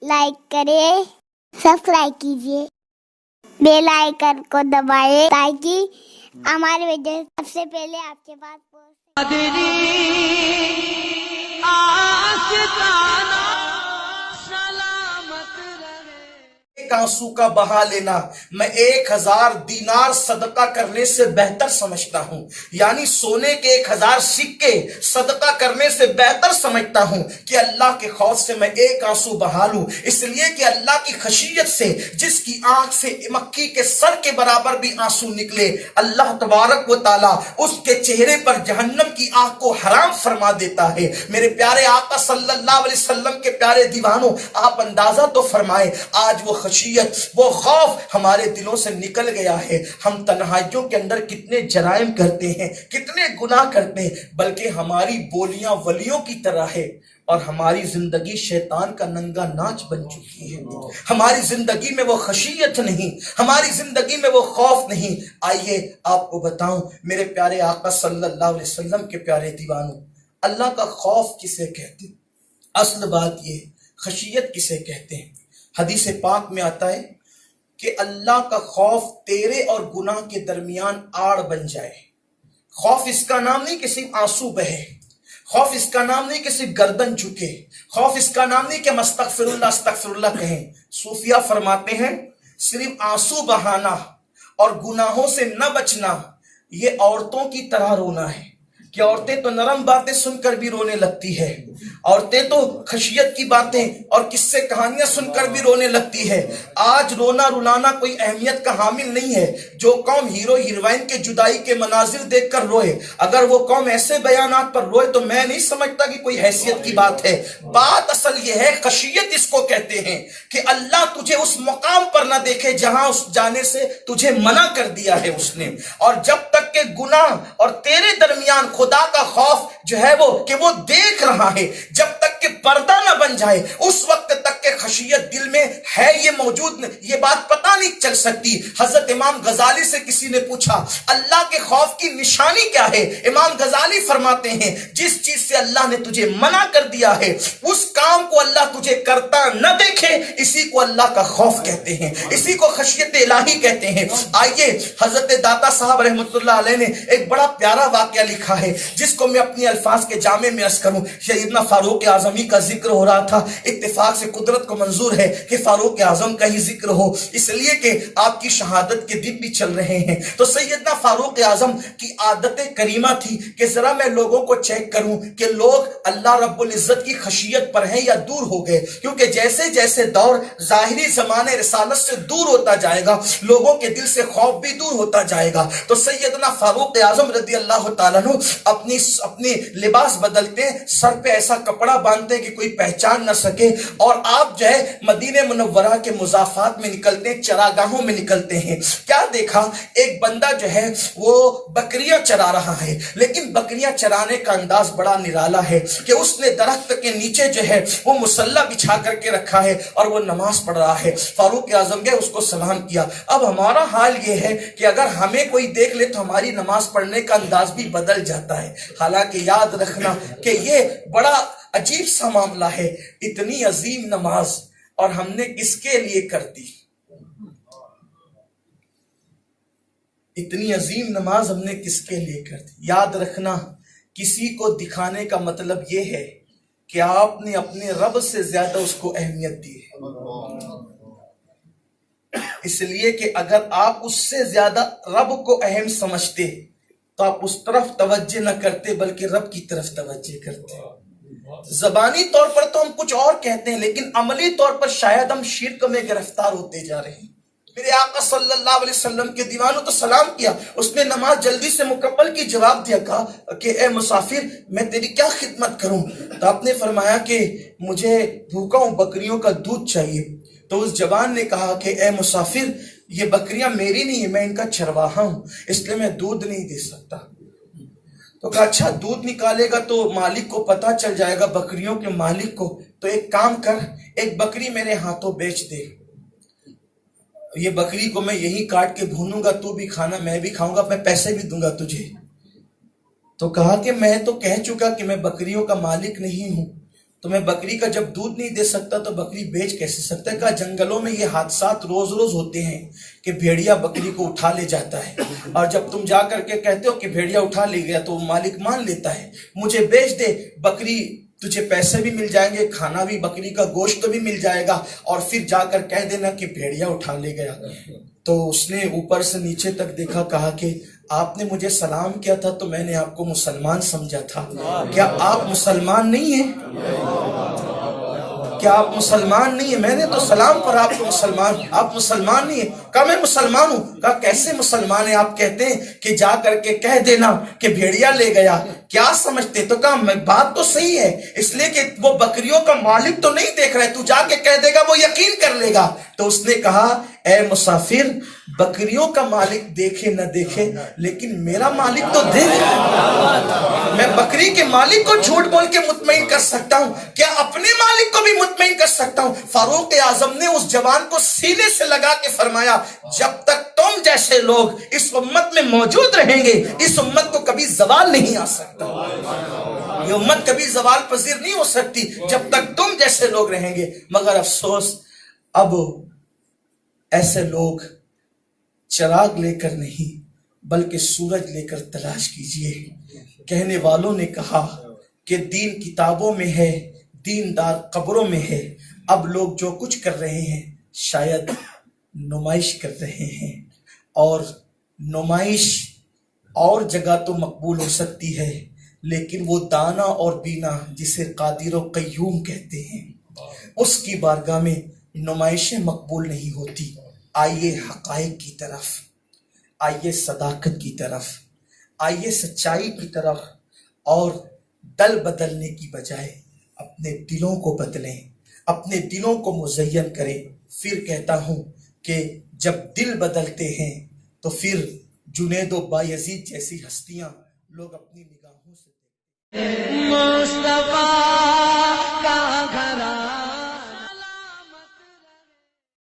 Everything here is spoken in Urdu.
لائک کریں، سبسکرائب کیجیے، بیل آئیکن کو دبائیں تاکہ ہماری ویڈیو سب سے پہلے آپ کے پاس پہنچے۔ ایک آنسو کا بہا لینا میں 1000 دینار صدقہ کرنے سے بہتر سمجھتا ہوں، یعنی سونے کے 1000 سکے صدقہ کرنے سے بہتر سمجھتا ہوں کہ اللہ کے خوف سے میں ایک آنسو بہا لوں، اس لیے کہ اللہ کی خشیت سے جس کی آنکھ سے مکھی کے سر کے برابر بھی آنسو نکلے، اللہ تبارک و تعالی اس کے چہرے پر جہنم کی آنکھ کو حرام فرما دیتا ہے۔ میرے پیارے آقا صلی اللہ علیہ وسلم کے پیارے دیوانوں، آپ اندازہ تو فرمائے آج وہ خشیت، وہ خوف ہمارے دلوں سے نکل گیا ہے۔ ہم تنہائیوں کے اندر کتنے جرائم کرتے ہیں، کتنے گناہ کرتے ہیں، بلکہ ہماری بولیاں ولیوں کی طرح ہے اور ہماری زندگی شیطان کا ننگا ناچ بن چکی ہے۔ ہماری زندگی میں وہ خشیت نہیں، ہماری زندگی میں وہ خوف نہیں۔ آئیے آپ کو بتاؤں میرے پیارے آقا صلی اللہ علیہ وسلم کے پیارے دیوانوں، اللہ کا خوف کسے کہتے ہیں؟ اصل بات یہ خشیت کسے کہتے ہیں؟ حدیث پاک میں آتا ہے کہ اللہ کا خوف تیرے اور گناہ کے درمیان آڑ بن جائے۔ خوف اس کا نام نہیں کہ صرف آنسو بہے، خوف اس کا نام نہیں کہ صرف گردن جھکے، خوف اس کا نام نہیں کہ استغفر اللہ کہیں۔ صوفیہ فرماتے ہیں صرف آنسو بہانا اور گناہوں سے نہ بچنا یہ عورتوں کی طرح رونا ہے، کہ عورتیں تو نرم باتیں سن کر بھی رونے لگتی ہے، عورتیں تو خشیت کی باتیں اور قصے کہانیاں سن کر بھی رونے لگتی ہے۔ آج رونا رلانا کوئی اہمیت کا حامل نہیں ہے۔ جو قوم ہیرو ہیروئن کے جدائی کے مناظر دیکھ کر روئے، اگر وہ قوم ایسے بیانات پر روئے تو میں نہیں سمجھتا کہ کوئی حیثیت کی بات ہے۔ بات اصل یہ ہے، خشیت اس کو کہتے ہیں کہ اللہ تجھے اس مقام پر نہ دیکھے جہاں اس جانے سے تجھے منع کر دیا ہے اس نے، اور جب تک کہ گناہ اور تیرے درمیان خدا کا خوف جو ہے وہ کہ وہ دیکھ رہا ہے، جب تک کہ پردہ نہ بن جائے اس وقت تک کہ خشیت دل میں ہے یہ موجود، یہ بات پتہ نہیں چل سکتی۔ حضرت امام غزالی سے کسی نے پوچھا اللہ کے خوف کی نشانی کیا ہے؟ امام غزالی فرماتے ہیں جس چیز سے اللہ نے تجھے منع کر دیا ہے اس کام کو اللہ تجھے کرتا نہ دیکھے، اسی کو اللہ کا خوف کہتے ہیں، اسی کو خشیت الہی کہتے ہیں۔ آئیے حضرت داتا صاحب رحمۃ اللہ علیہ نے ایک بڑا پیارا واقعہ لکھا ہے جس کو میں اپنی الفاظ کے جامع میں عرض کروں۔ سیدنا فاروق اعظمی کا ذکر ہو رہا تھا، اتفاق سے قدرت کو منظور ہے کہ فاروق اعظم کا ہی ذکر ہو، اس لیے کہ آپ کی شہادت کے دن بھی چل رہے ہیں۔ تو سیدنا فاروق اعظم کی عادت کریمہ تھی کہ ذرا میں لوگوں کو چیک کروں کہ لوگ اللہ رب العزت کی خشیت پر ہیں یا دور ہو گئے، کیونکہ جیسے جیسے دور ظاہری زمانے رسالت سے دور ہوتا جائے گا لوگوں کے دل سے خوف بھی دور ہوتا جائے گا۔ تو سیدنا فاروق اعظم رضی اللہ تعالیٰ عنہ اپنی لباس بدلتے ہیں، سر پہ ایسا کپڑا باندھتے ہیں کہ کوئی پہچان نہ سکے، اور آپ جو ہے مدینہ منورہ کے مضافات میں نکلتے ہیں، چراگاہوں میں نکلتے ہیں۔ کیا دیکھا؟ ایک بندہ جو ہے وہ بکریاں چرا رہا ہے، لیکن بکریاں چرانے کا انداز بڑا نرالا ہے کہ اس نے درخت کے نیچے جو ہے وہ مصلی بچھا کر کے رکھا ہے اور وہ نماز پڑھ رہا ہے۔ فاروق اعظم گئے، اس کو سلام کیا۔ اب ہمارا حال یہ ہے کہ اگر ہمیں کوئی دیکھ لے تو ہماری نماز پڑھنے کا انداز بھی بدل جاتا ہے، حالانکہ یاد رکھنا کہ یہ بڑا عجیب سا معاملہ ہے۔ اتنی عظیم نماز اور ہم نے کس کے لیے کر دی؟ اتنی عظیم نماز ہم نے کس کے لیے کر دی؟ یاد رکھنا کسی کو دکھانے کا مطلب یہ ہے کہ آپ نے اپنے رب سے زیادہ اس کو اہمیت دی ہے، اس لیے کہ اگر آپ اس سے زیادہ رب کو اہم سمجھتے تو آپ اس طرف توجہ نہ کرتے بلکہ رب کی طرف توجہ کرتے۔ زبانی طور پر تو ہم کچھ اور کہتے ہیں لیکن عملی طور پر شاید ہم شرک میں گرفتار ہوتے جا رہے ہیں۔ میرے آقا صلی اللہ علیہ وسلم کے دیوانوں تو سلام کیا، اس نے نماز جلدی سے مکمل کی، جواب دیا، کہا کہ اے مسافر میں تیری کیا خدمت کروں؟ تو آپ نے فرمایا کہ مجھے بھوکا ہوں، بکریوں کا دودھ چاہیے۔ تو اس جوان نے کہا کہ اے مسافر یہ بکریاں میری نہیں ہیں، میں ان کا چرواہا ہوں، اس لیے میں دودھ نہیں دے سکتا۔ تو کہا اچھا دودھ نکالے گا تو مالک کو پتہ چل جائے گا، بکریوں کے مالک کو، تو ایک کام کر، ایک بکری میرے ہاتھوں بیچ دے، یہ بکری کو میں یہی کاٹ کے بھونوں گا، تو بھی کھانا میں بھی کھاؤں گا، میں پیسے بھی دوں گا تجھے۔ تو کہا کہ میں تو کہہ چکا کہ میں بکریوں کا مالک نہیں ہوں، تو میں بکری کا جب دودھ نہیں دے سکتا تو بکری بیچ کیسے سکتا ہے؟ کہا جنگلوں میں یہ حادثات روز روز ہوتے ہیں کہ بھیڑیا بکری کو اٹھا لے جاتا ہے، اور جب تم جا کر کے کہتے ہو کہ بھیڑیا اٹھا لے گیا تو مالک مان لیتا ہے، مجھے بیچ دے بکری، تجھے پیسے بھی مل جائیں گے، کھانا بھی، بکری کا گوشت بھی مل جائے گا، اور پھر جا کر کہہ دینا کہ بھیڑیا اٹھا لے گیا۔ تو اس نے اوپر سے نیچے تک دیکھا، کہا کہ آپ نے مجھے سلام کیا تھا تو میں نے آپ کو مسلمان سمجھا تھا، کیا آپ مسلمان نہیں ہیں؟ کیا آپ مسلمان نہیں ہیں؟ میں نے تو سلام پر آپ کو مسلمان، آپ مسلمان نہیں ہیں؟ کہا میں مسلمان ہوں۔ کہا کیسے مسلمان ہیں؟ آپ کہتے ہیں کہ جا کر کے کہہ دینا کہ بھیڑیا لے گیا، کیا سمجھتے؟ تو کہا بات تو صحیح ہے، اس لیے کہ وہ بکریوں کا مالک تو نہیں دیکھ رہے، تو جا کے کہہ دے گا وہ یقین کر لے گا۔ تو اس نے کہا اے مسافر، بکریوں کا مالک دیکھے نہ دیکھے لیکن میرا مالک تو دیکھ، میں بکری کے مالک کو جھوٹ بول کے مطمئن کر سکتا ہوں، کیا اپنے مالک کو بھی مطمئن کر سکتا ہوں؟ فاروق اعظم نے اس جوان کو سینے سے لگا کے فرمایا جب تک تم جیسے لوگ اس امت میں موجود رہیں گے اس امت کو کبھی زوال نہیں آ سکتا، یہ امت کبھی زوال پذیر نہیں ہو سکتی جب تک تم جیسے لوگ رہیں گے۔ مگر افسوس اب ایسے لوگ چراغ لے کر نہیں بلکہ سورج لے کر تلاش کیجئے۔ کہنے والوں نے کہا کہ دین کتابوں میں ہے، دیندار قبروں میں ہے، اب لوگ جو کچھ کر رہے ہیں شاید نمائش کر رہے ہیں، اور نمائش اور جگہ تو مقبول ہو سکتی ہے لیکن وہ دانا اور بینا جسے قادر و قیوم کہتے ہیں اس کی بارگاہ میں نمائشیں مقبول نہیں ہوتی۔ آئیے حقائق کی طرف، آئیے صداقت کی طرف، آئیے سچائی کی طرف، اور دل بدلنے کی بجائے اپنے دلوں کو بدلیں، اپنے دلوں کو مزین کریں۔ پھر کہتا ہوں کہ جب دل بدلتے ہیں تو پھر جنید و بایزید جیسی ہستیاں لوگ اپنی نگاہوں سے مصطفیٰ